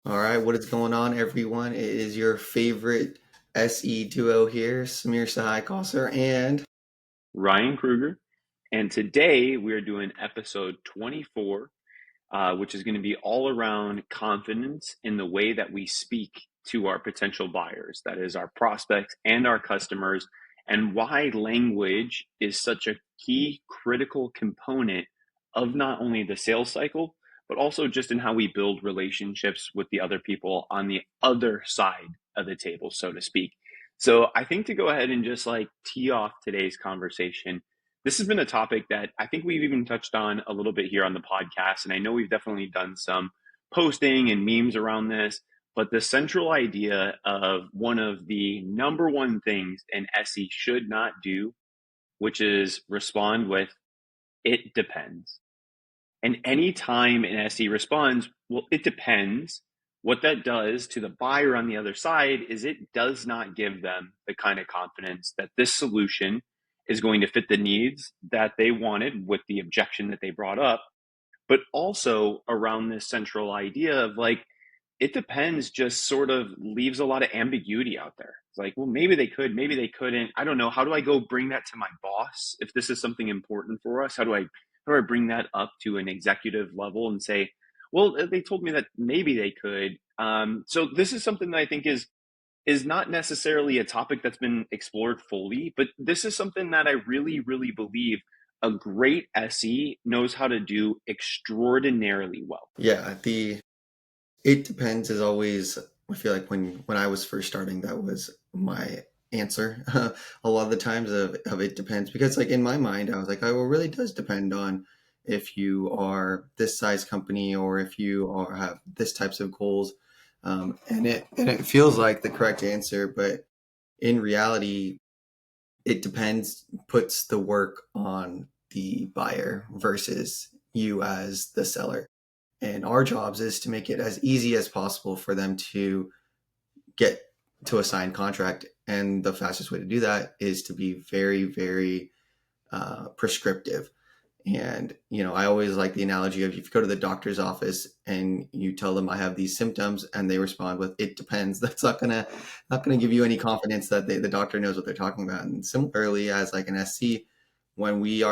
All right, what is going on, everyone? It is your favorite SE duo here, Samir Sahai Kausar, and Ryan Kruger. And today we are doing episode 24, which is going to be all around confidence in the way that we speak to our potential buyers, that is, our prospects and our customers, and why language is such a key critical component of not only the sales cycle, but also just in how we build relationships with the other people on the other side of the table, so to speak. So I think to go ahead and just like tee off today's conversation, this has been a topic that I think we've even touched on a little bit here on the podcast. And I know we've definitely done some posting and memes around this, but the central idea of one of the number one things an SE should not do, which is respond with, it depends. And anytime an SE responds, well, it depends, what that does to the buyer on the other side is it does not give them the kind of confidence that this solution is going to fit the needs that they wanted with the objection that they brought up, but also around this central idea of like, it depends just sort of leaves a lot of ambiguity out there. It's like, well, maybe they could, maybe they couldn't. I don't know. How do I go bring that to my boss if this is something important for us? How do I bring that up to an executive level and say, well, they told me that maybe they could. So this is something that I think is not necessarily a topic that's been explored fully, but this is something that I really, really believe a great SE knows how to do extraordinarily well. yeah, the it depends is always. I feel like when I was first starting, that was my answer a lot of the times of it depends because like in my mind, I was like, oh, well, it really does depend on if you are this size company or if you are have this types of goals, and it feels like the correct answer, but in reality it depends, puts the work on the buyer versus you as the seller. And our jobs is to make it as easy as possible for them to get to a signed contract. And the fastest way to do that is to be very, very prescriptive. And, I always like the analogy of if you go to the doctor's office and you tell them I have these symptoms and they respond with it depends, that's not gonna give you any confidence that the doctor knows what they're talking about. And similarly as like an SC, when we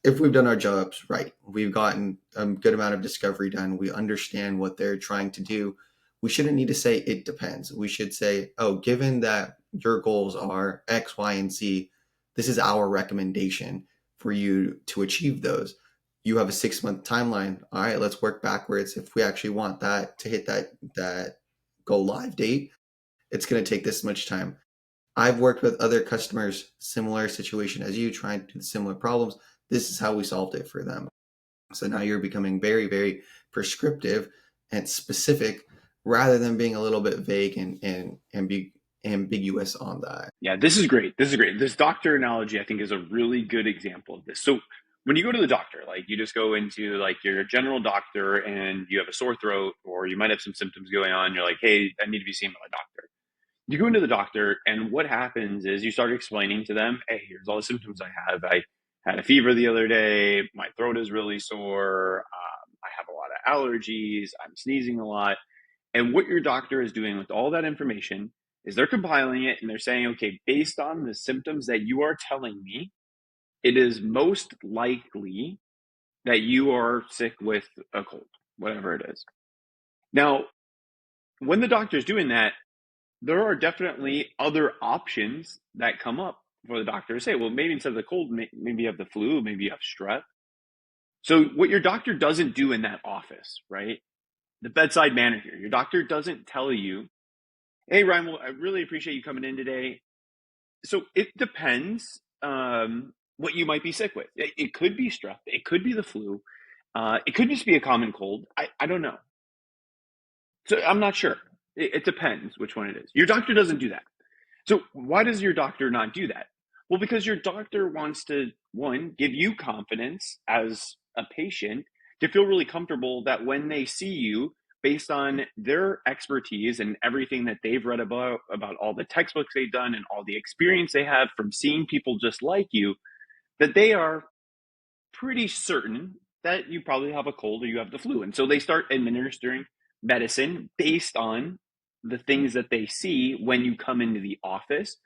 if we've done our jobs right, we've gotten a good amount of discovery done, we understand what they're trying to do, we shouldn't need to say it depends. We should say, oh, given that your goals are X, Y, and Z, this is our recommendation for you to achieve those. You have a 6 month timeline. All right, let's work backwards. If we actually want that to hit that go live date, it's going to take this much time. I've worked with other customers, similar situation as you, trying to do similar problems. This is how we solved it for them. So now you're becoming very, very prescriptive and specific rather than being a little bit vague and be ambiguous on that. Yeah, this is great. This is great. This doctor analogy, I think, is a really good example of this. So when you go to the doctor, like you just go into like your general doctor and you have a sore throat or you might have some symptoms going on. You're like, hey, I need to be seen by a doctor. You go into the doctor, and what happens is you start explaining to them, hey, here's all the symptoms I have. I had a fever the other day. My throat is really sore. I have a lot of allergies. I'm sneezing a lot. And what your doctor is doing with all that information is they're compiling it and they're saying, okay, based on the symptoms that you are telling me, it is most likely that you are sick with a cold, whatever it is. Now, when the doctor is doing that, there are definitely other options that come up for the doctor to say, well, maybe instead of the cold, maybe you have the flu, maybe you have strep. So, what your doctor doesn't do in that office, right? The bedside manager, your doctor doesn't tell you, hey, Ryan, well, I really appreciate you coming in today. So it depends what you might be sick with. It could be strep. It could be the flu. It could just be a common cold. I don't know. So I'm not sure. It depends which one it is. Your doctor doesn't do that. So why does your doctor not do that? Well, because your doctor wants to, one, give you confidence as a patient to feel really comfortable that when they see you, based on their expertise and everything that they've read about all the textbooks they've done and all the experience they have from seeing people just like you, that they are pretty certain that you probably have a cold or you have the flu. And so they start administering medicine based on the things that they see when you come into the office.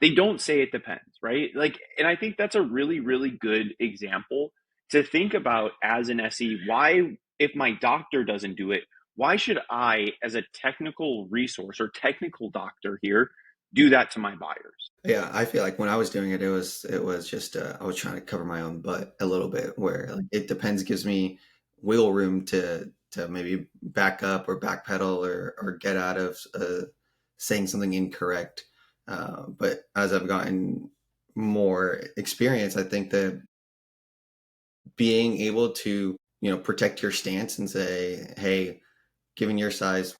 They don't say it depends, right? Like, and I think that's a really, really good example to think about as an SE. Why, if my doctor doesn't do it, why should I, as a technical resource or technical doctor here, do that to my buyers? Yeah, I feel like when I was doing it, it was just I was trying to cover my own butt a little bit. Where like, it depends gives me wiggle room to maybe back up or backpedal or get out of saying something incorrect. But as I've gotten more experience, I think that being able to protect your stance and say, hey, given your size,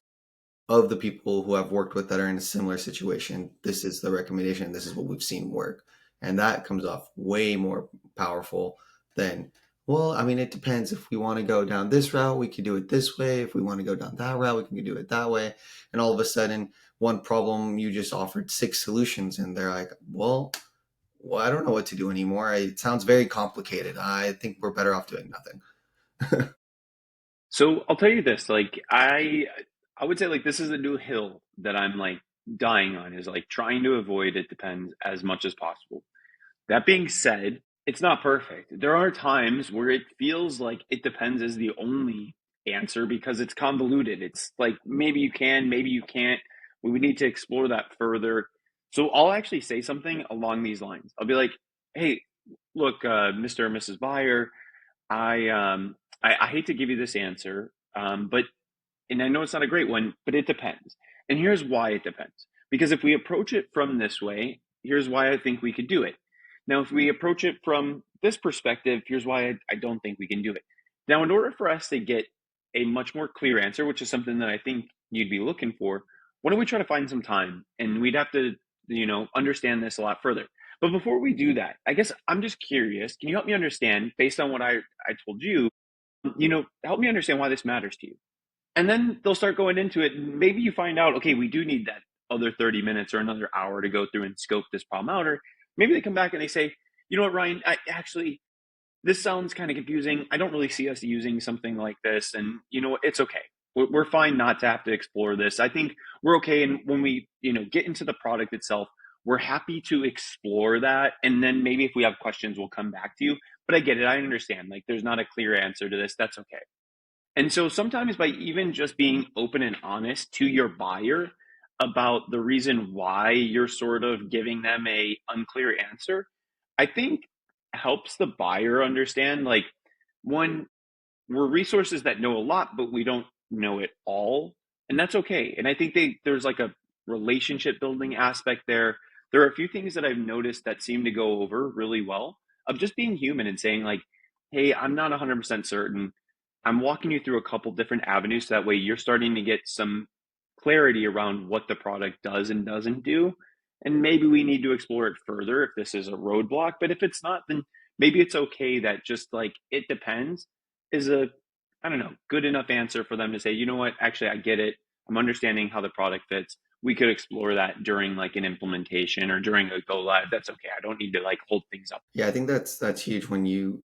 of the people who I've worked with that are in a similar situation, this is the recommendation. This is what we've seen work. And that comes off way more powerful than, well, I mean, it depends. If we want to go down this route, we could do it this way. If we want to go down that route, we can do it that way. And all of a sudden, one problem, you just offered six solutions. And they're like, well, I don't know what to do anymore. It sounds very complicated. I think we're better off doing nothing. So I'll tell you this, like I would say like this is a new hill that I'm like dying on is like trying to avoid it depends as much as possible. That being said, it's not perfect. There are times where it feels like it depends is the only answer because it's convoluted. It's like maybe you can, maybe you can't. We would need to explore that further. So I'll actually say something along these lines. I'll be like, hey, look, Mr. or Mrs. Buyer, I I hate to give you this answer, but and I know it's not a great one, but it depends. And here's why it depends. Because if we approach it from this way, here's why I think we could do it. Now, if we approach it from this perspective, here's why I don't think we can do it. Now, in order for us to get a much more clear answer, which is something that I think you'd be looking for, why don't we try to find some time? And we'd have to, understand this a lot further. But before we do that, I guess I'm just curious. Can you help me understand, based on what I told you, help me understand why this matters to you? And then they'll start going into it. And maybe you find out, okay, we do need that other 30 minutes or another hour to go through and scope this problem out. Or maybe they come back and they say, you know what, Ryan, this sounds kind of confusing. I don't really see us using something like this. And you know what, it's okay. We're fine not to have to explore this. I think we're okay. And when we, get into the product itself, we're happy to explore that. And then maybe if we have questions, we'll come back to you. But I get it. I understand. Like there's not a clear answer to this. That's okay. And so sometimes by even just being open and honest to your buyer about the reason why you're sort of giving them a unclear answer, I think helps the buyer understand like one, we're resources that know a lot, but we don't know it all. And that's okay. And I think there's like a relationship building aspect there. There are a few things that I've noticed that seem to go over really well of just being human and saying like, hey, I'm not 100% certain. I'm walking you through a couple different avenues so that way you're starting to get some clarity around what the product does and doesn't do. And maybe we need to explore it further if this is a roadblock. But if it's not, then maybe it's okay that just like it depends is a, I don't know, good enough answer for them to say, you know what, actually, I get it. I'm understanding how the product fits. We could explore that during like an implementation or during a go live. That's okay. I don't need to like hold things up. Yeah, I think that's huge when you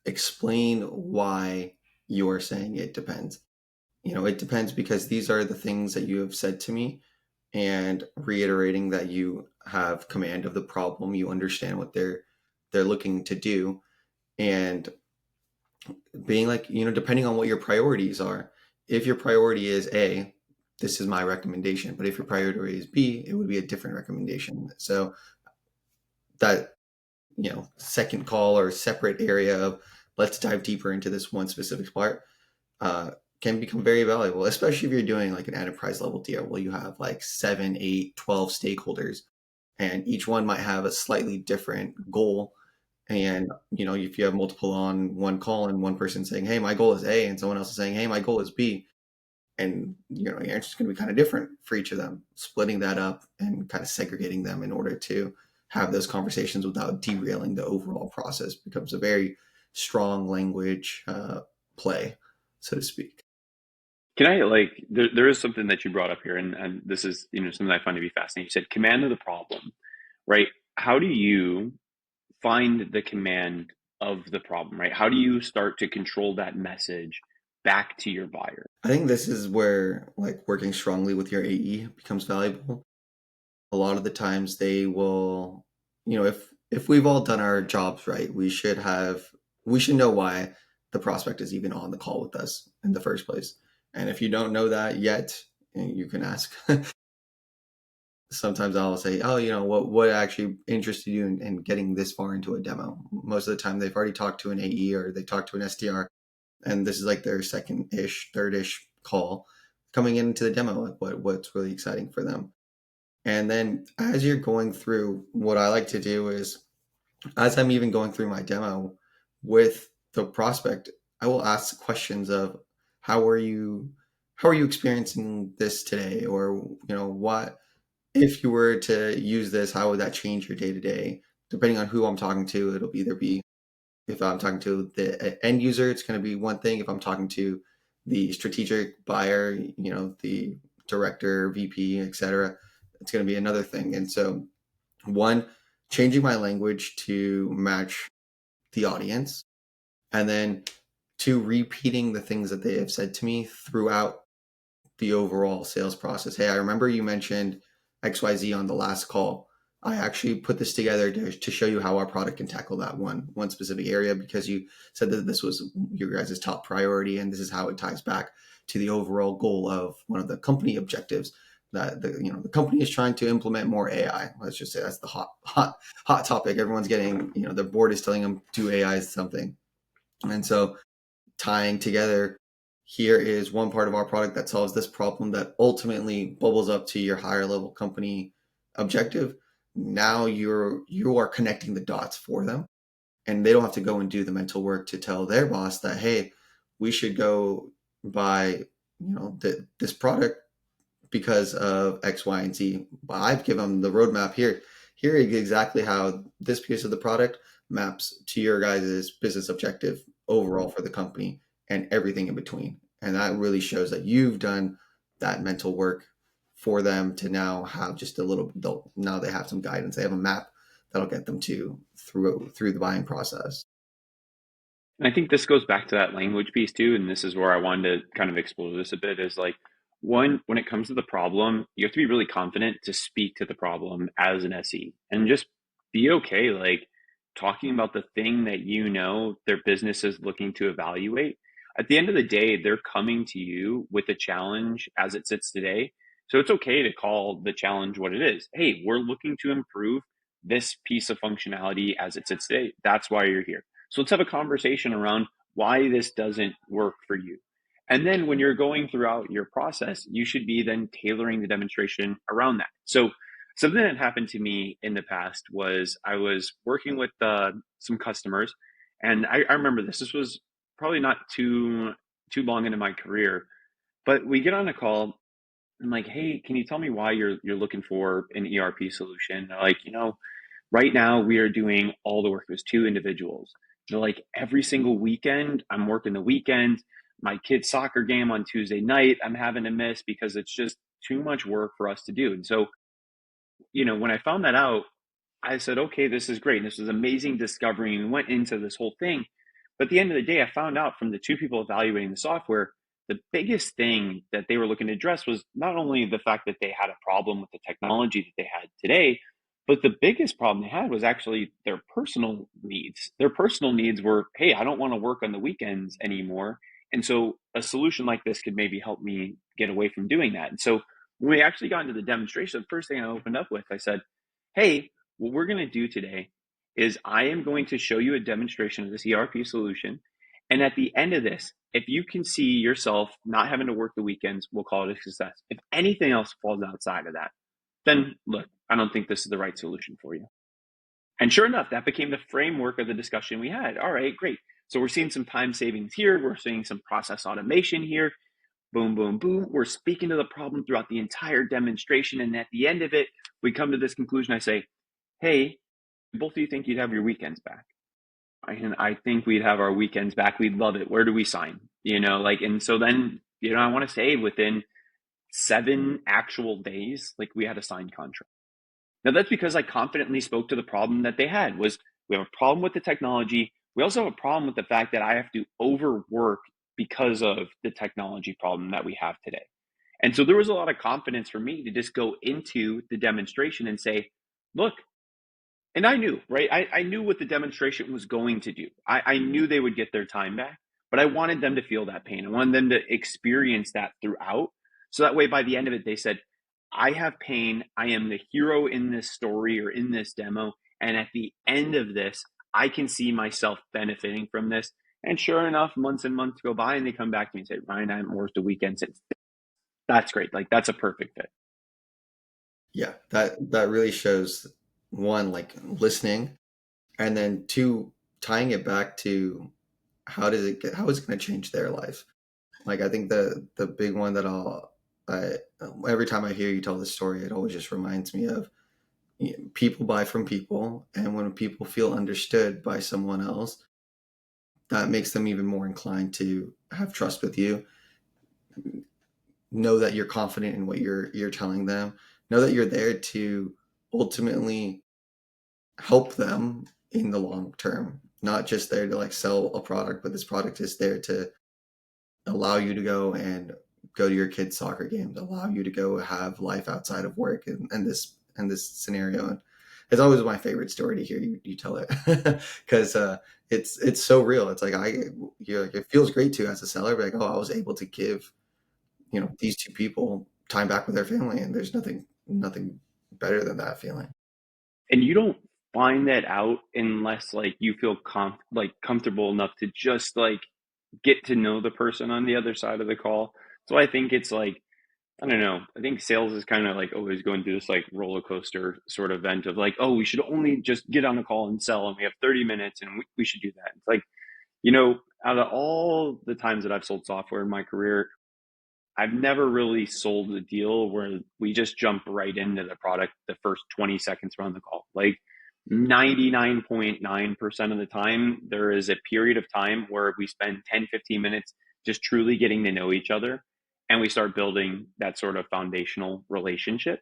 explain why you are saying it depends. It depends because these are the things that you have said to me, and reiterating that you have command of the problem, you understand what they're looking to do, and being like, depending on what your priorities are. If your priority is A, this is my recommendation, but if your priority is B, it would be a different recommendation. So that, second call or separate area of let's dive deeper into this one specific part can become very valuable, especially if you're doing like an enterprise level deal where you have like 7, 8, 12 stakeholders, and each one might have a slightly different goal. And, if you have multiple on one call and one person saying, hey, my goal is A, and someone else is saying, hey, my goal is B, and, your answer is going to be kind of different for each of them, splitting that up and kind of segregating them in order to have those conversations without derailing the overall process becomes a very strong language play, so to speak. Can I like there is something that you brought up here, and this is something I find to be fascinating. You said command of the problem, right? How do you find the command of the problem, right? How do you start to control that message back to your buyer. I think this is where like working strongly with your AE becomes valuable. A lot of the times they will, if we've all done our jobs right, we should know why the prospect is even on the call with us in the first place. And if you don't know that yet, you can ask. Sometimes I'll say, "Oh, what actually interested you in getting this far into a demo?" Most of the time, they've already talked to an AE or they talked to an SDR, and this is like their second-ish, third-ish call coming into the demo. Like, what's really exciting for them? And then as you're going through, what I like to do is, as I'm even going through my demo with the prospect, I will ask questions of how are you how are you experiencing this today, or what if you were to use this, how would that change your day to day? Depending on who I'm talking to, it'll either be, if I'm talking to the end user, it's going to be one thing. If I'm talking to the strategic buyer, the director, VP, etc., it's going to be another thing. And so, one, changing my language to match the audience, and then two, repeating the things that they have said to me throughout the overall sales process. Hey, I remember you mentioned XYZ on the last call. I actually put this together to show you how our product can tackle that one specific area, because you said that this was your guys' top priority, and this is how it ties back to the overall goal of one of the company objectives, that the company is trying to implement more AI. Let's just say that's the hot topic. Everyone's getting, the board is telling them do AI something, and so tying together, here is one part of our product that solves this problem that ultimately bubbles up to your higher level company objective. Now you are connecting the dots for them, and they don't have to go and do the mental work to tell their boss that, hey, we should go buy this product because of X, Y, and Z. But I've given them the roadmap here. Here is exactly how this piece of the product maps to your guys' business objective overall for the company, and everything in between. And that really shows that you've done that mental work for them to now have just a little. Now they have some guidance. They have a map that'll get them to through the buying process. And I think this goes back to that language piece too, and this is where I wanted to kind of explore this a bit, is like, one, when it comes to the problem, you have to be really confident to speak to the problem as an SE and just be okay, like talking about the thing that their business is looking to evaluate. At the end of the day, they're coming to you with a challenge as it sits today. So it's okay to call the challenge what it is. Hey, we're looking to improve this piece of functionality as it sits today. That's why you're here. So let's have a conversation around why this doesn't work for you. And then when you're going throughout your process, you should be then tailoring the demonstration around that. So something that happened to me in the past was I was working with some customers, and I remember this. This was probably not too long into my career, but we get on a call. I'm like, hey, can you tell me why you're looking for an ERP solution? They're like, right now we are doing all the work. There's two individuals. They're like, every single weekend, I'm working the weekend. My kid's soccer game on Tuesday night, I'm having to miss because it's just too much work for us to do. And so, when I found that out, I said, okay, this is great. And this was amazing discovery, and went into this whole thing. But at the end of the day, I found out from the two people evaluating the software, the biggest thing that they were looking to address was not only the fact that they had a problem with the technology that they had today, but the biggest problem they had was actually their personal needs. Their personal needs were, hey, I don't want to work on the weekends anymore. And so a solution like this could maybe help me get away from doing that. And so when we actually got into the demonstration, the first thing I opened up with, I said, hey, what we're going to do today is I am going to show you a demonstration of this ERP solution. And at the end of this, if you can see yourself not having to work the weekends, we'll call it a success. If anything else falls outside of that, then look, I don't think this is the right solution for you. And sure enough, that became the framework of the discussion we had. All right, great. So we're seeing some time savings here. We're seeing some process automation here. Boom, boom, boom. We're speaking to the problem throughout the entire demonstration. And at the end of it, we come to this conclusion. I say, hey, both of you think you'd have your weekends back? And I think we'd have our weekends back. We'd love it. Where do we sign? And so then, I want to say within 7 actual days, like we had a signed contract. Now that's because I confidently spoke to the problem that they had. Was we have a problem with the technology. We also have a problem with the fact that I have to overwork because of the technology problem that we have today. And so there was a lot of confidence for me to just go into the demonstration and say, look, and I knew, right? I knew what the demonstration was going to do. I knew they would get their time back, but I wanted them to feel that pain. I wanted them to experience that throughout. So that way, by the end of it, they said, I have pain. I am the hero in this story or in this demo. And at the end of this, I can see myself benefiting from this. And sure enough, months and months go by and they come back to me and say, Ryan, I haven't worked a weekend since. That's great. Like, that's a perfect fit. Yeah, that really shows, one, like listening, and then two, tying it back to how is it going to change their life. Like I think the big one that I every time I hear you tell this story, it always just reminds me of, people buy from people, and when people feel understood by someone else, that makes them even more inclined to have trust with you, know that you're confident in what you're telling them, know that you're there to ultimately help them in the long term, not just there to like sell a product, but this product is there to allow you to go to your kids' soccer games, allow you to go have life outside of work, and this scenario. And it's always my favorite story to hear you tell it because it's so real. It's like it feels great to as a seller, be like, oh, I was able to give these two people time back with their family, and there's nothing better than that feeling. And you don't find that out unless like you feel comfortable enough to just like get to know the person on the other side of the call. So I think it's like, I don't know. I think sales is kind of like always going through this like roller coaster sort of event of like, oh, we should only just get on a call and sell, and we have 30 minutes, and we should do that. It's like, out of all the times that I've sold software in my career, I've never really sold a deal where we just jump right into the product the first 20 seconds around the call. Like 99.9% of the time, there is a period of time where we spend 10, 15 minutes just truly getting to know each other. And we start building that sort of foundational relationship.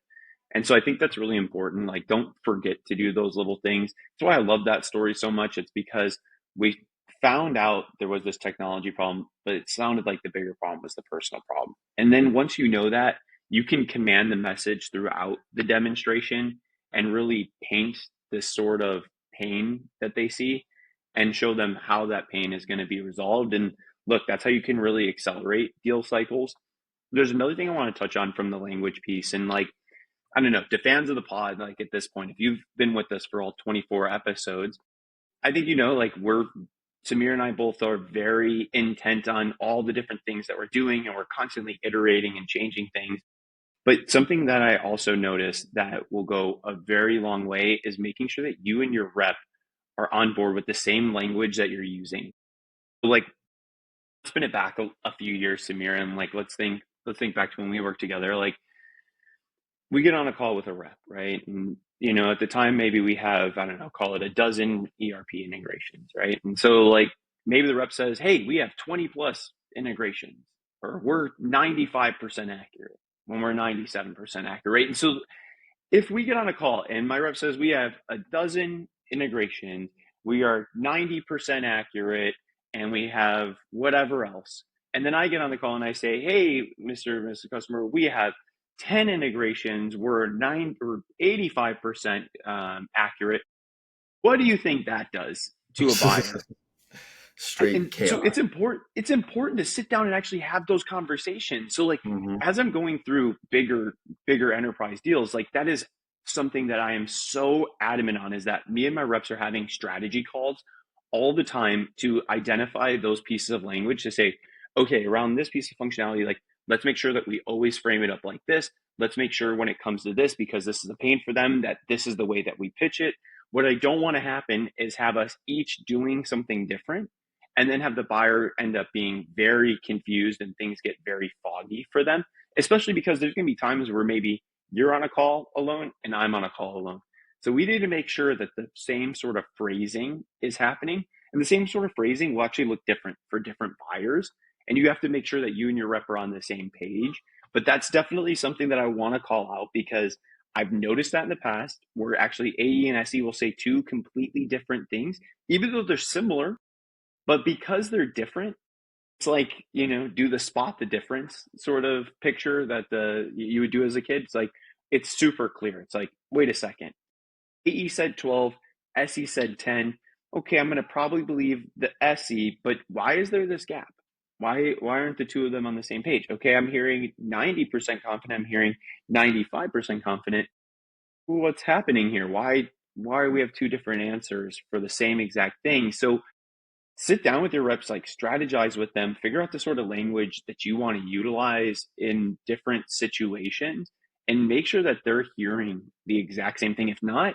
And so I think that's really important. Like, don't forget to do those little things. That's why I love that story so much. It's because we found out there was this technology problem, but it sounded like the bigger problem was the personal problem. And then once you know that, you can command the message throughout the demonstration and really paint this sort of pain that they see and show them how that pain is going to be resolved. And look, that's how you can really accelerate deal cycles. There's another thing I want to touch on from the language piece. And like, I don't know, to fans of the pod, like at this point, if you've been with us for all 24 episodes, I think like Samir and I both are very intent on all the different things that we're doing, and we're constantly iterating and changing things. But something that I also noticed that will go a very long way is making sure that you and your rep are on board with the same language that you're using. So, like, spin it back a few years, Samir, and like let's think back to when we worked together. Like, we get on a call with a rep, right? And at the time, maybe we have, I don't know, call it a dozen ERP integrations, right? And so like maybe the rep says, hey, we have 20 plus integrations, or we're 95% accurate when we're 97% accurate. And so if we get on a call and my rep says we have a dozen integrations, we are 90% accurate, and we have whatever else. And then I get on the call and I say, hey, Mr. Customer, we have 10 integrations, we're 85% accurate. What do you think that does to a buyer? Straight And so chaos. it's important to sit down and actually have those conversations. So like Hmm. as I'm going through bigger enterprise deals, like that is something that I am so adamant on, is that me and my reps are having strategy calls all the time to identify those pieces of language to say, okay, around this piece of functionality, like let's make sure that we always frame it up like this. Let's make sure when it comes to this, because this is a pain for them, that this is the way that we pitch it. What I don't want to happen is have us each doing something different and then have the buyer end up being very confused and things get very foggy for them, especially because there's going to be times where maybe you're on a call alone and I'm on a call alone. So we need to make sure that the same sort of phrasing is happening, and the same sort of phrasing will actually look different for different buyers. And you have to make sure that you and your rep are on the same page. But that's definitely something that I want to call out, because I've noticed that in the past where actually AE and SE will say two completely different things, even though they're similar, but because they're different, It's like, do the spot the difference sort of picture that you would do as a kid. It's like it's super clear. It's like, wait a second. AE said 12, SE said 10. Okay, I'm going to probably believe the SE, but why is there this gap? Why aren't the two of them on the same page? Okay, I'm hearing 90% confident, I'm hearing 95% confident. What's happening here? Why do we have two different answers for the same exact thing? So sit down with your reps, like strategize with them, figure out the sort of language that you want to utilize in different situations, and make sure that they're hearing the exact same thing. If not,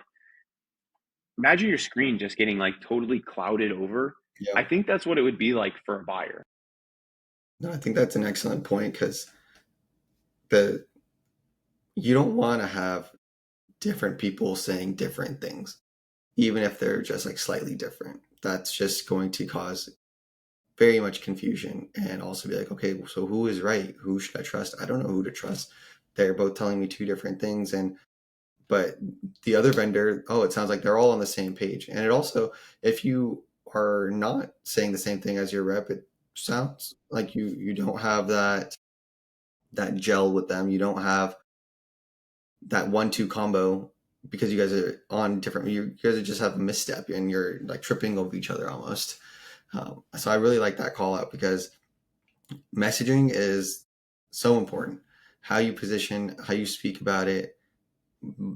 imagine your screen just getting like totally clouded over. Yeah. I think that's what it would be like for a buyer. No, I think that's an excellent point because the you don't want to have different people saying different things, even if they're just like slightly different. That's just going to cause very much confusion and also be like, okay, so who is right? Who should I trust? I don't know who to trust. They're both telling me two different things. And but the other vendor, oh, it sounds like they're all on the same page. And it also, if you are not saying the same thing as your rep, it sounds like you don't have that gel with them. You don't have that 1-2 combo because you guys are on different. You guys just have a misstep and you're like tripping over each other almost. So I really like that call out because messaging is so important. How you position, how you speak about it.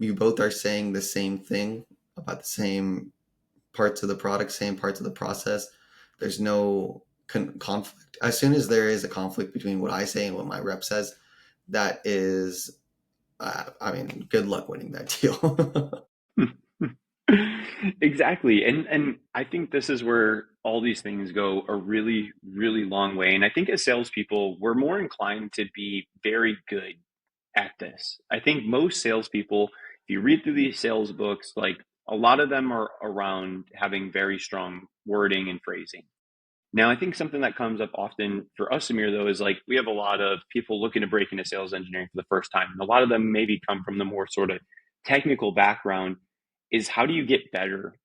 You both are saying the same thing about the same parts of the product, same parts of the process. There's no conflict. As soon as there is a conflict between what I say and what my rep says, that is, I mean, good luck winning that deal. Exactly. And I think this is where all these things go a really, really long way. And I think as salespeople, we're more inclined to be very good at this. I think most salespeople, if you read through these sales books, like a lot of them are around having very strong wording and phrasing. Now, I think something that comes up often for us, Amir, though, is like we have a lot of people looking to break into sales engineering for the first time. And a lot of them maybe come from the more sort of technical background. Is how do you get better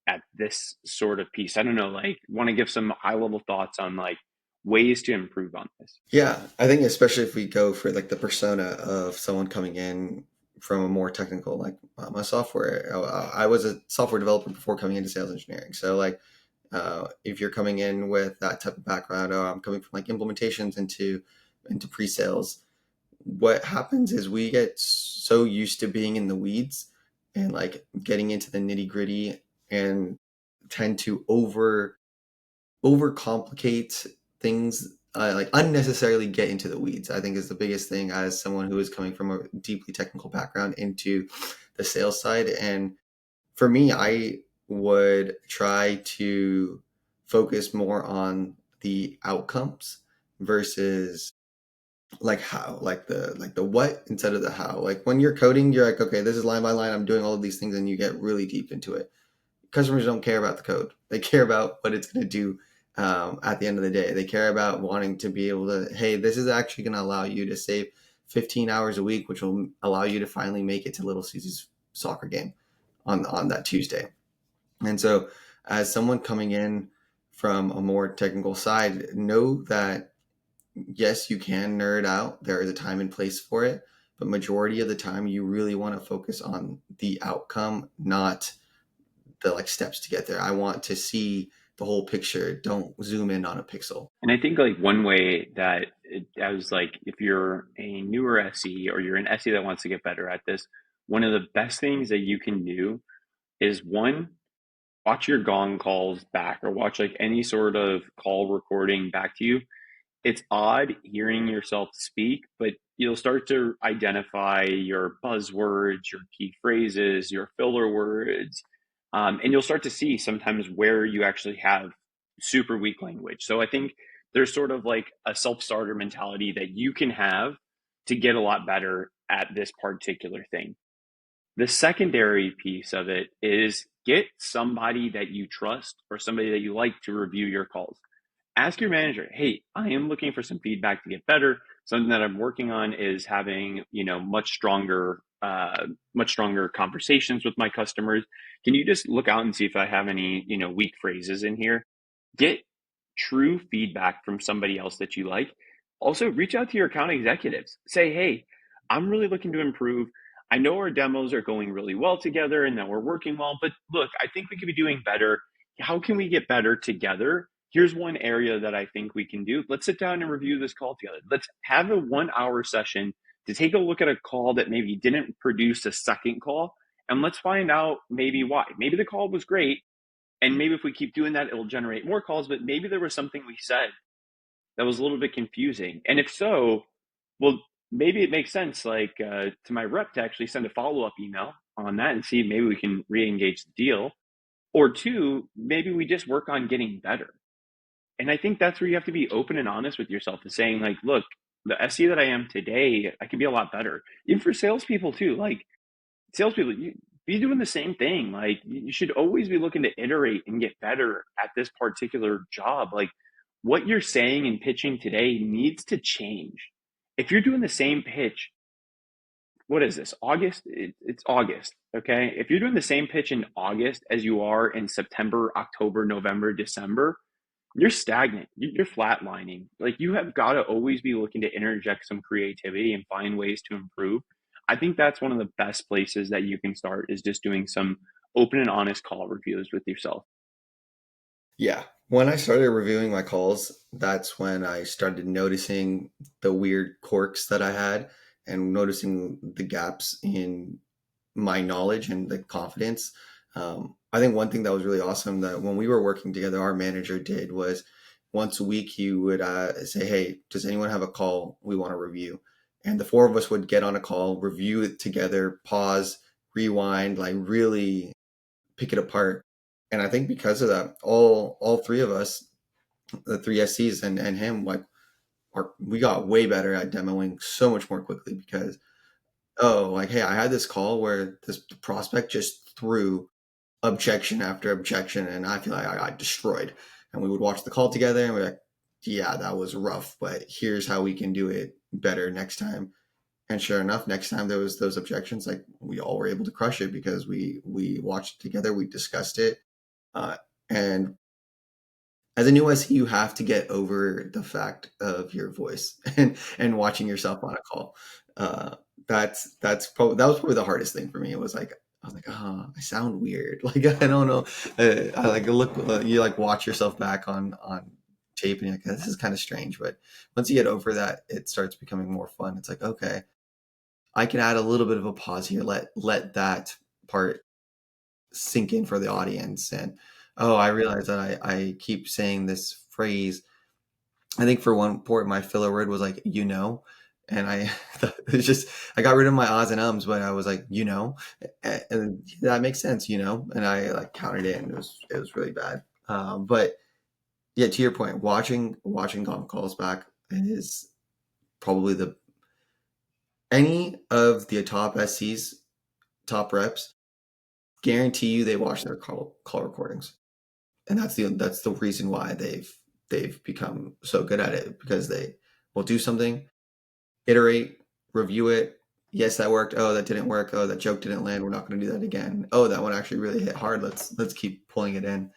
at this sort of piece? I don't know, like, want to give some high level thoughts on like ways to improve on this? Yeah, I think especially if we go for like the persona of someone coming in from a more technical, like my software, I was a software developer before coming into sales engineering. So like, if you're coming in with that type of background, I'm coming from like implementations into pre-sales. What happens is we get so used to being in the weeds and like getting into the nitty gritty and tend to overcomplicate things, like unnecessarily get into the weeds. I think is the biggest thing as someone who is coming from a deeply technical background into the sales side. And for me, I would try to focus more on the outcomes versus like how, like the what instead of the how. Like when you're coding, you're like, okay, this is line by line, I'm doing all of these things, and you get really deep into it. Customers don't care about the code. They care about what it's going to do at the end of the day. They care about wanting to be able to, hey, this is actually going to allow you to save 15 hours a week, which will allow you to finally make it to Little Susie's soccer game on that Tuesday. And so, as someone coming in from a more technical side, know that yes, you can nerd out. There is a time and place for it, but majority of the time, you really want to focus on the outcome, not the like steps to get there. I want to see the whole picture. Don't zoom in on a pixel. And I think like one way that I was like, if you're a newer SE or you're an SE that wants to get better at this, one of the best things that you can do is one, watch your gong calls back or watch like any sort of call recording back to you. It's odd hearing yourself speak, but you'll start to identify your buzzwords, your key phrases, your filler words, and you'll start to see sometimes where you actually have super weak language. So I think there's sort of like a self starter mentality that you can have to get a lot better at this particular thing. The secondary piece of it is get somebody that you trust or somebody that you like to review your calls. Ask your manager, hey, I am looking for some feedback to get better. Something that I'm working on is having, much stronger conversations with my customers. Can you just look out and see if I have any, weak phrases in here? Get true feedback from somebody else that you like, also reach out to your account executives. Say, hey, I'm really looking to improve. I know our demos are going really well together and that we're working well, but look, I think we could be doing better. How can we get better together? Here's one area that I think we can do. Let's sit down and review this call together. Let's have a 1 hour session to take a look at a call that maybe didn't produce a second call. And let's find out maybe why. Maybe the call was great. And maybe if we keep doing that, it'll generate more calls. But maybe there was something we said that was a little bit confusing. And if so, well, maybe it makes sense, like to my rep, to actually send a follow up email on that and see if maybe we can re engage the deal. Or two, maybe we just work on getting better. And I think that's where you have to be open and honest with yourself and saying, like, look, the SE that I am today, I can be a lot better. Even for salespeople too. Like salespeople, you be doing the same thing. Like you should always be looking to iterate and get better at this particular job. Like what you're saying and pitching today needs to change. If you're doing the same pitch, what is this? August? It's August. Okay. If you're doing the same pitch in August as you are in September, October, November, December, you're stagnant. You're flatlining. Like you have got to always be looking to interject some creativity and find ways to improve. I think that's one of the best places that you can start is just doing some open and honest call reviews with yourself. Yeah. When I started reviewing my calls, that's when I started noticing the weird quirks that I had and noticing the gaps in my knowledge and the confidence. I think one thing that was really awesome that when we were working together, our manager did was once a week he would say, "Hey, does anyone have a call we want to review?" And the four of us would get on a call, review it together, pause, rewind, like really pick it apart. And I think because of that, all three of us, the three SCs and him, like we got way better at demoing so much more quickly because like hey, I had this call where this prospect just threw objection after objection, and I feel like I got destroyed. And we would watch the call together, and we're like, yeah, that was rough, but here's how we can do it better next time. And sure enough, next time there was those objections, like we all were able to crush it because we watched it together, we discussed it, and as a new SE, you have to get over the fact of your voice and watching yourself on a call. Uh, that was probably the hardest thing for me. It was like I was like, oh, I sound weird. Like I don't know. I like look. You like watch yourself back on tape, and you're like, this is kind of strange. But once you get over that, it starts becoming more fun. It's like, okay, I can add a little bit of a pause here. Let that part sink in for the audience. And oh, I realize that I keep saying this phrase. I think for one point, my filler word was like, and I, it's just, I got rid of my ahs and ums, but I was like, and that makes sense, and I like counted it and it was really bad. But yeah, to your point, watching conf calls back is probably any of the top SCs, top reps, guarantee you they watch their call recordings. And that's the reason why they've become so good at it because they will do something, iterate, review it. Yes, that worked. Oh, that didn't work. Oh, that joke didn't land. We're not going to do that again. Oh, that one actually really hit hard. Let's keep pulling it in.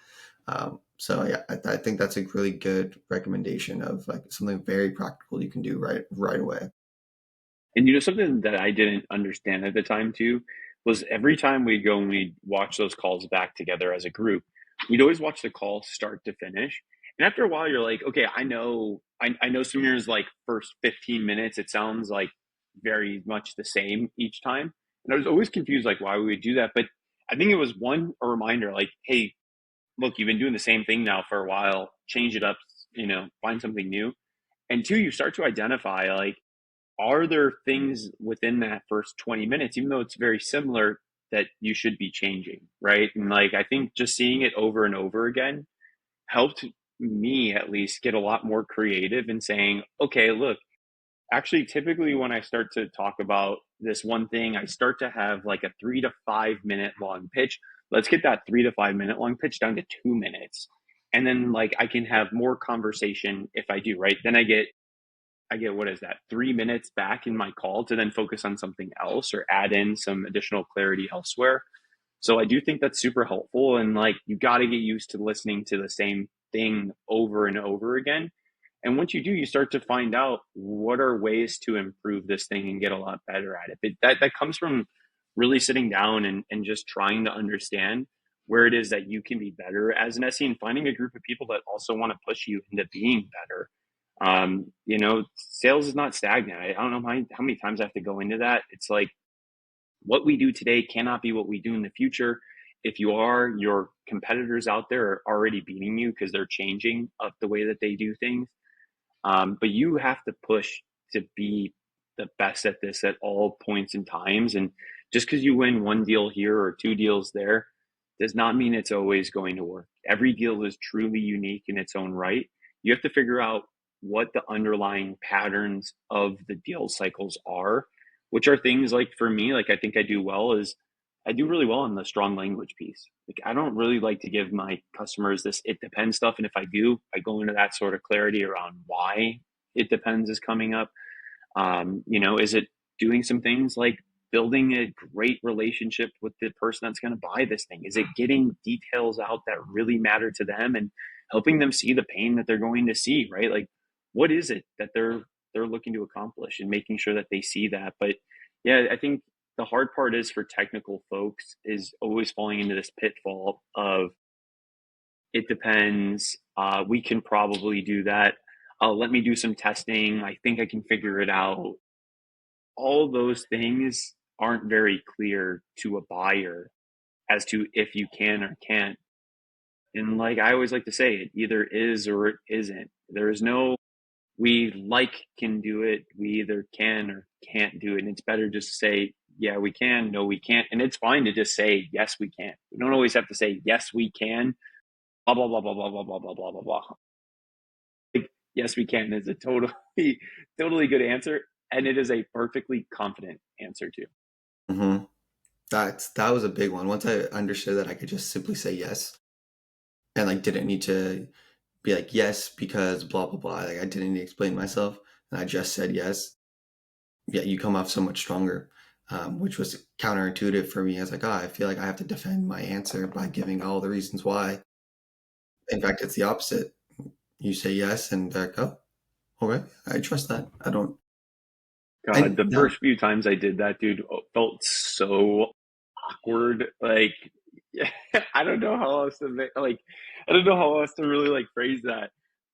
So yeah, I think that's a really good recommendation of like something very practical you can do right away. And something that I didn't understand at the time too was every time we'd go and we'd watch those calls back together as a group, we'd always watch the call start to finish. And after a while, you're like, okay, I know Samir's like first 15 minutes, it sounds like very much the same each time. And I was always confused, like why we would do that. But I think it was one, a reminder, like, hey, look, you've been doing the same thing now for a while, change it up, find something new. And two, you start to identify like, are there things within that first 20 minutes, even though it's very similar, that you should be changing, right? And like, I think just seeing it over and over again helped me at least get a lot more creative in saying, okay, look, actually, typically when I start to talk about this one thing, I start to have like a 3 to 5 minute long pitch. Let's get that 3 to 5 minute long pitch down to 2 minutes. And then like I can have more conversation if I do, right? Then I get what is that, 3 minutes back in my call to then focus on something else or add in some additional clarity elsewhere. So I do think that's super helpful. And like you got to get used to listening to the same thing over and over again. And once you do, you start to find out what are ways to improve this thing and get a lot better at it. But that comes from really sitting down and just trying to understand where it is that you can be better as an SE and finding a group of people that also want to push you into being better. Sales is not stagnant. I don't know how many times I have to go into that. It's like what we do today cannot be what we do in the future. If you are, your competitors out there are already beating you because they're changing up the way that they do things. But you have to push to be the best at this at all points and times. And just because you win one deal here or two deals there does not mean it's always going to work. Every deal is truly unique in its own right. You have to figure out what the underlying patterns of the deal cycles are, which are things like for me, like I think I do well is I do really well in the strong language piece. Like I don't really like to give my customers this it depends stuff. And if I do, I go into that sort of clarity around why it depends is coming up. Is it doing some things like building a great relationship with the person that's going to buy this thing? Is it getting details out that really matter to them and helping them see the pain that they're going to see, right? Like what is it that they're looking to accomplish and making sure that they see that. But yeah, I think the hard part is for technical folks is always falling into this pitfall of it depends. We can probably do that. Let me do some testing. I think I can figure it out. All those things aren't very clear to a buyer as to if you can or can't. And like I always like to say, it either is or it isn't. There is no we like can do it. We either can or can't do it. And it's better just to say, yeah, we can, no, we can't. And it's fine to just say, yes, we can. We don't always have to say, yes, we can, blah, blah, blah, blah, blah, blah, blah, blah, blah, blah, blah. Like, yes, we can is a totally, totally good answer. And it is a perfectly confident answer too. Hmm. That was a big one. Once I understood that I could just simply say yes and like didn't need to be like yes because blah blah blah. Like I didn't need to explain myself, and I just said yes. Yeah, you come off so much stronger, which was counterintuitive for me. I was like, oh, I feel like I have to defend my answer by giving all the reasons why. In fact, it's the opposite. You say yes, and they're like, oh, okay, I trust that. I don't. God, And the now, first few times I did that, dude, felt so awkward. Like, I don't know how else to I don't know how else to really like phrase that.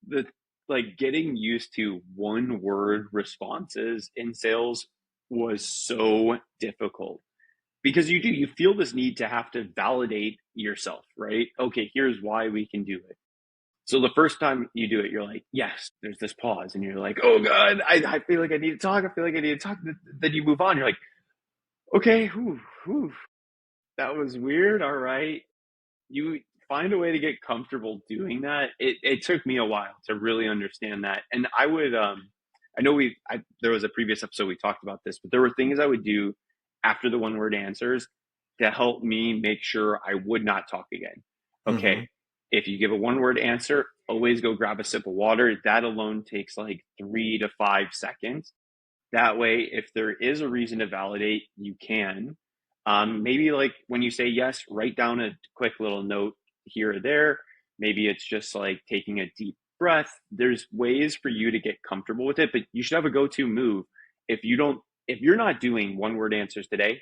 The like getting used to one word responses in sales was so difficult because you feel this need to have to validate yourself, right? Okay, here's why we can do it. So the first time you do it, you're like, yes, there's this pause, and you're like, oh God, I feel like I need to talk. I feel like I need to talk. Then you move on. You're like, okay, whew, whew, that was weird. All right. You find a way to get comfortable doing that. It took me a while to really understand that. And I know there was a previous episode we talked about this, but there were things I would do after the one word answers to help me make sure I would not talk again. Okay. hmm. If you give a one word answer, always go grab a sip of water. That alone takes like 3 to 5 seconds. That way, if there is a reason to validate, you can. Maybe like when you say yes, write down a quick little note here or there. Maybe it's just like taking a deep breath. There's ways for you to get comfortable with it, but you should have a go-to move. If you're not doing one word answers today,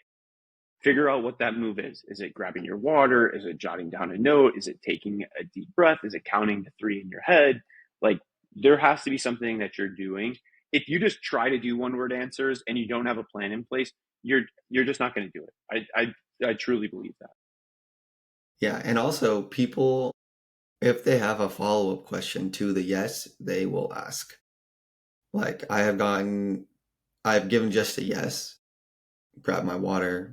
figure out what that move is. Is it grabbing your water? Is it jotting down a note? Is it taking a deep breath? Is it counting to three in your head? Like there has to be something that you're doing. If you just try to do one word answers and you don't have a plan in place, you're just not going to do it. I truly believe that. Yeah, and also people, if they have a follow up question to the yes, they will ask. Like I've given just a yes, grab my water.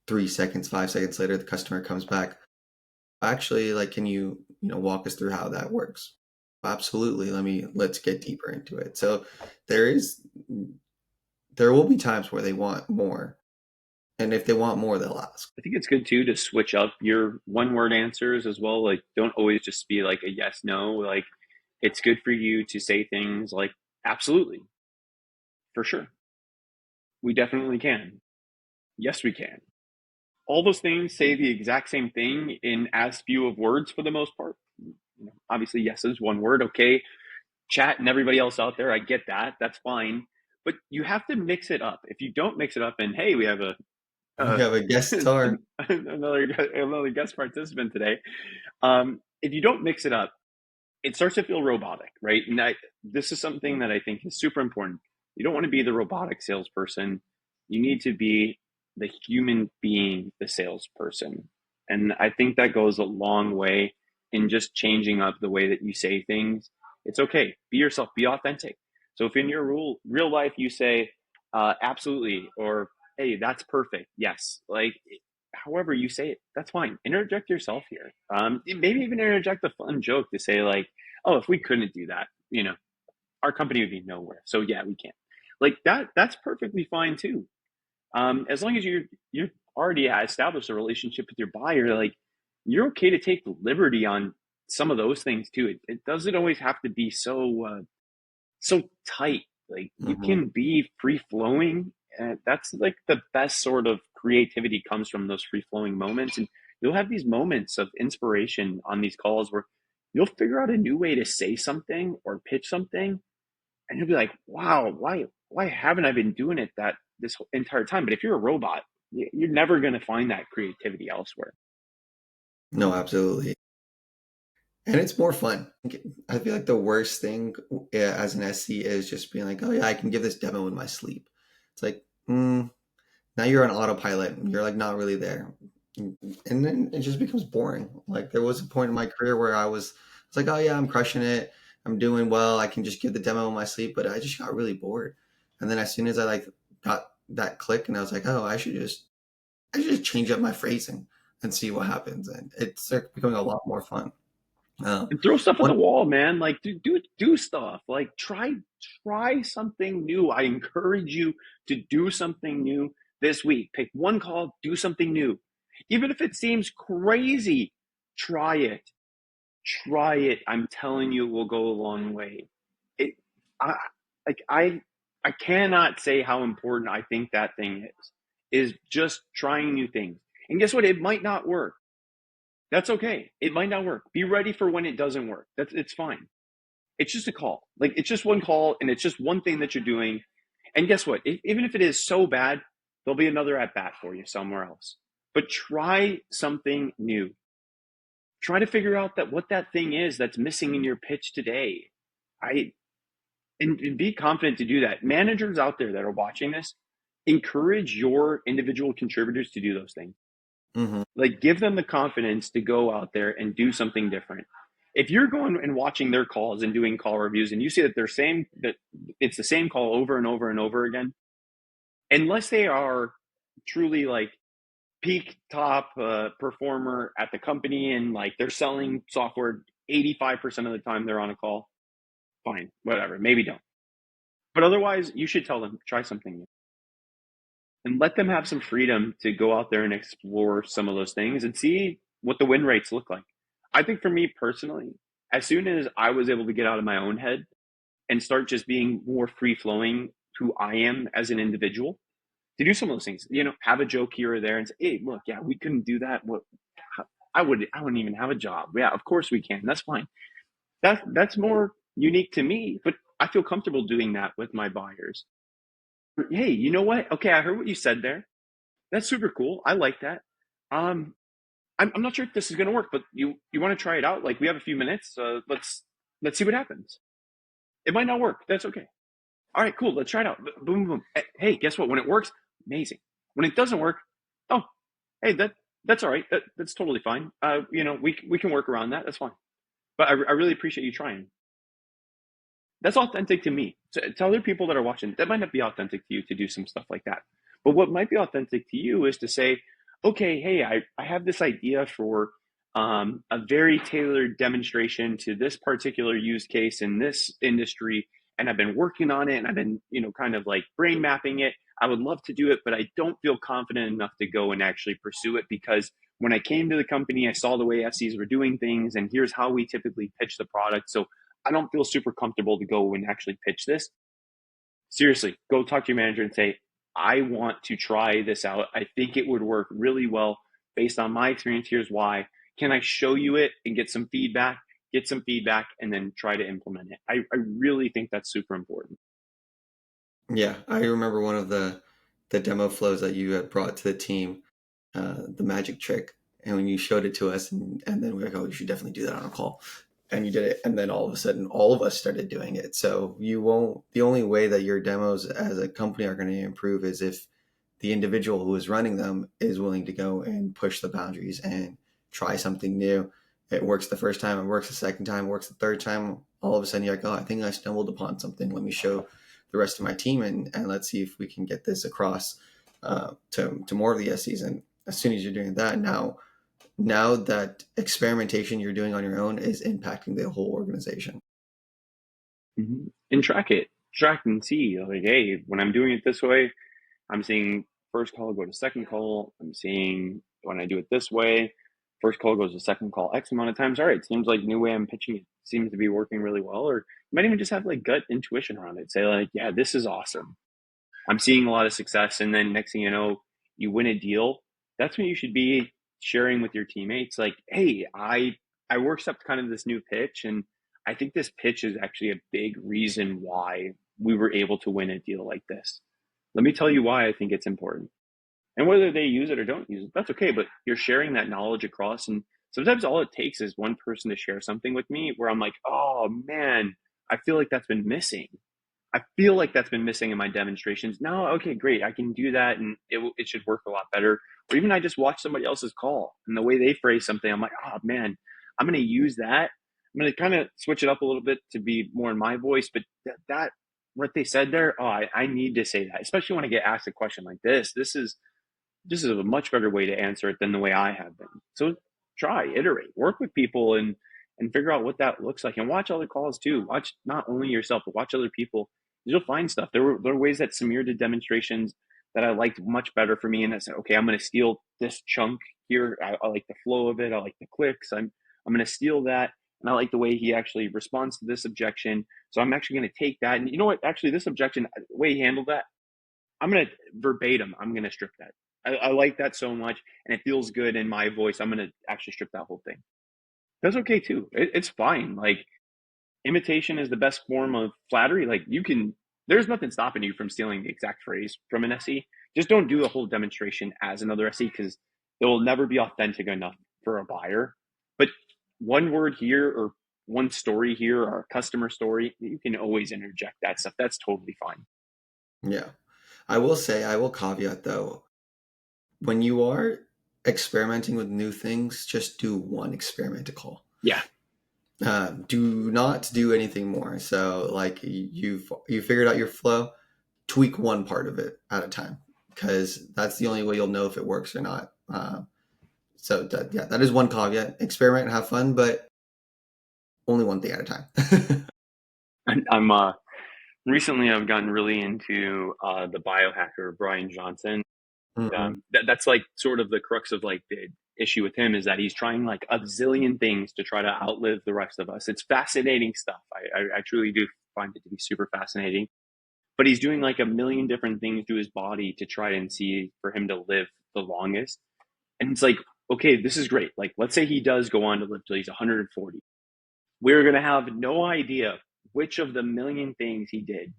3 seconds, 5 seconds later, the customer comes back. Actually, like, can you walk us through how that works? Absolutely. Let's get deeper into it. So there is, there will be times where they want more. And if they want more, they'll ask. I think it's good too to switch up your one word answers as well. Like don't always just be like a yes, no. Like it's good for you to say things like absolutely, for sure. We definitely can. Yes, we can. All those things say the exact same thing in as few of words for the most part. Obviously, yes is one word. Okay, chat and everybody else out there, I get that. That's fine. But you have to mix it up. If you don't mix it up, and hey, we have We uh, have a guest star. another guest participant today. If you don't mix it up, it starts to feel robotic, right? And this is something that I think is super important. You don't want to be the robotic salesperson. You need to be the human being, the salesperson. And I think that goes a long way in just changing up the way that you say things. It's okay. Be yourself, be authentic. So if in your real life you say, absolutely, or hey, that's perfect, yes, like however you say it, that's fine. Interject yourself here. Maybe even interject a fun joke to say like, oh, if we couldn't do that, our company would be nowhere. So yeah, we can. Like that. That's perfectly fine too. As long as you're already established a relationship with your buyer, like you're okay to take the liberty on some of those things too. It doesn't always have to be so tight. Like you Hmm. can be free flowing. That's like the best sort of creativity comes from those free flowing moments. And you'll have these moments of inspiration on these calls where you'll figure out a new way to say something or pitch something. And you'll be like, wow, why haven't I been doing it that this entire time? But if you're a robot, you're never going to find that creativity elsewhere. No, absolutely. And it's more fun. I feel like the worst thing as an SC is just being like, oh yeah, I can give this demo in my sleep. It's like, now you're on autopilot. You're like not really there. And then it just becomes boring. Like there was a point in my career where I was like, oh yeah, I'm crushing it. I'm doing well. I can just give the demo in my sleep, but I just got really bored. And then as soon as I like got that click and I was like, oh, I should just change up my phrasing and see what happens. And it's started becoming a lot more fun. And throw stuff at One the wall, man. Like do stuff. Like try something new. I encourage you to do something new this week. Pick one call, do something new. Even if it seems crazy, try it. Try it. I'm telling you, it will go a long way. It, I, like I cannot say how important I think that thing is just trying new things. And guess what? It might not work. That's okay. It might not work. Be ready for when it doesn't work. It's fine. It's just a call. Like it's just one call and it's just one thing that you're doing. And guess what? Even if it is so bad, there'll be another at bat for you somewhere else. But try something new. Try to figure out that what that thing is that's missing in your pitch today. I and be confident to do that. Managers out there that are watching this, encourage your individual contributors to do those things. Mhm. Like give them the confidence to go out there and do something different. If you're going and watching their calls and doing call reviews and you see that that it's the same call over and over and over again, unless they are truly like peak top performer at the company and like they're selling software 85% of the time they're on a call, fine, whatever, maybe don't. But otherwise, you should tell them, try something new and let them have some freedom to go out there and explore some of those things and see what the win rates look like. I think for me personally, as soon as I was able to get out of my own head and start just being more free flowing who I am as an individual, to do some of those things, have a joke here or there and say, hey, look, yeah, we couldn't do that. What I wouldn't even have a job. Yeah, of course we can. That's fine. That's more unique to me, but I feel comfortable doing that with my buyers. Hey, you know what? Okay, I heard what you said there. That's super cool. I like that. Um, I'm not sure if this is gonna work, but you want to try it out? Like we have a few minutes. Let's see what happens. It might not work. That's okay. All right, cool. Let's try it out. Boom, boom. Hey, guess what? When it works, amazing. When it doesn't work, oh, hey, that's all right. That's totally fine. We can work around that. That's fine. But I really appreciate you trying. That's authentic to me. To other people that are watching, that might not be authentic to you to do some stuff like that. But what might be authentic to you is to say, okay, hey, I have this idea for a very tailored demonstration to this particular use case in this industry. And I've been working on it and I've been, kind of like brain mapping it. I would love to do it, but I don't feel confident enough to go and actually pursue it because when I came to the company, I saw the way SCs were doing things, and here's how we typically pitch the product. So I don't feel super comfortable to go and actually pitch this. Seriously, go talk to your manager and say, I want to try this out. I think it would work really well based on my experience. Here's why. Can I show you it and get some feedback? get some feedback, and then try to implement it. I really think that's super important. Yeah, I remember one of the demo flows that you had brought to the team, the magic trick, and when you showed it to us, and then we were like, oh, you should definitely do that on a call, and you did it, and then all of a sudden, all of us started doing it. So you won't. The only way that your demos as a company are going to improve is if the individual who is running them is willing to go and push the boundaries and try something new. It works the first time, it works the second time, it works the third time. All of a sudden, you're like, oh, I think I stumbled upon something. Let me show the rest of my team, and let's see if we can get this across to more of the SEs. And as soon as you're doing that, now that experimentation you're doing on your own is impacting the whole organization. And track it, track and see, like, hey, when I'm doing it this way, I'm seeing first call go to second call. I'm seeing when I do it this way, first call goes to second call X amount of times. All right, seems like the new way I'm pitching it seems to be working really well. Or you might even just have like gut intuition around it. Say like, yeah, this is awesome. I'm seeing a lot of success. And then next thing you know, you win a deal. That's when you should be sharing with your teammates. Like, hey, I worked up kind of this new pitch, and I think this pitch is actually a big reason why we were able to win a deal like this. Let me tell you why I think it's important. And whether they use it or don't use it, that's okay. But you're sharing that knowledge across. And sometimes all it takes is one person to share something with me where I'm like, oh man, I feel like that's been missing. I feel like that's been missing in my demonstrations. No, okay, great. I can do that and it should work a lot better. Or even I just watch somebody else's call and the way they phrase something, I'm like, oh man, I'm going to use that. I'm going to kind of switch it up a little bit to be more in my voice. But that what they said there, oh, I need to say that, especially when I get asked a question like this. This is a much better way to answer it than the way I have been. So try, iterate, work with people and figure out what that looks like and watch other calls too. Watch not only yourself, but watch other people. You'll find stuff. There were ways that Samir did demonstrations that I liked much better for me. And I said, okay, I'm going to steal this chunk here. I like the flow of it. I like the clicks. I'm going to steal that. And I like the way he actually responds to this objection. So I'm actually going to take that. And you know what? Actually, this objection, the way he handled that, I'm going to verbatim, I'm going to strip that. I like that so much and it feels good in my voice. I'm going to actually strip that whole thing. That's okay too. It's fine. Like imitation is the best form of flattery. Like there's nothing stopping you from stealing the exact phrase from an SE. Just don't do the whole demonstration as another SE because it will never be authentic enough for a buyer. But one word here or one story here or a customer story, you can always interject that stuff. That's totally fine. Yeah. I will say, I will caveat though, when you are experimenting with new things, just do one experiment a call. Yeah. Do not do anything more. So, like you figured out your flow, tweak one part of it at a time because that's the only way you'll know if it works or not. So yeah, that is one caveat. Experiment and have fun, but only one thing at a time. I'm recently I've gotten really into the biohacker Brian Johnson. Mhm. That's like sort of the crux of like the issue with him is that he's trying like a zillion things to try to outlive the rest of us. It's fascinating stuff. I truly do find it to be super fascinating. But he's doing like a million different things to his body to try and see for him to live the longest. And it's like, okay, this is great. Like, let's say he does go on to live till he's 140. We're going to have no idea which of the million things he did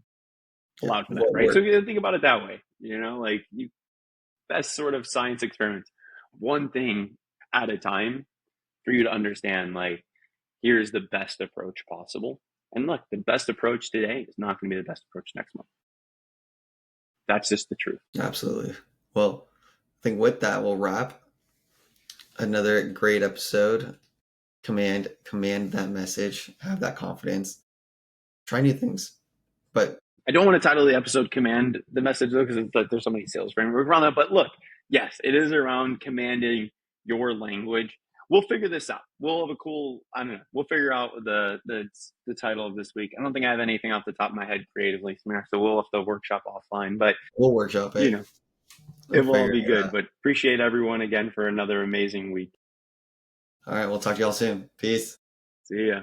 Yeah, allowed for that, what right? So worked? you think about it that way, like best sort of science experiments, one thing at a time for you to understand, like, here's the best approach possible. And look, the best approach today is not going to be the best approach next month. That's just the truth. Absolutely. Well, I think with that, we'll wrap another great episode. Command that message, have that confidence, try new things. But I don't want to title the episode "Command the Message" though, because like, there's so many sales frameworks around that. But look, yes, it is around commanding your language. We'll figure this out. We'll have a cool. I don't know. We'll figure out the title of this week. I don't think I have anything off the top of my head creatively, Samir. So we'll have to workshop offline. But we'll workshop you it. know, it We'll will all figure be it good. out. But appreciate everyone again for another amazing week. All right, we'll talk to y'all soon. Peace. See ya.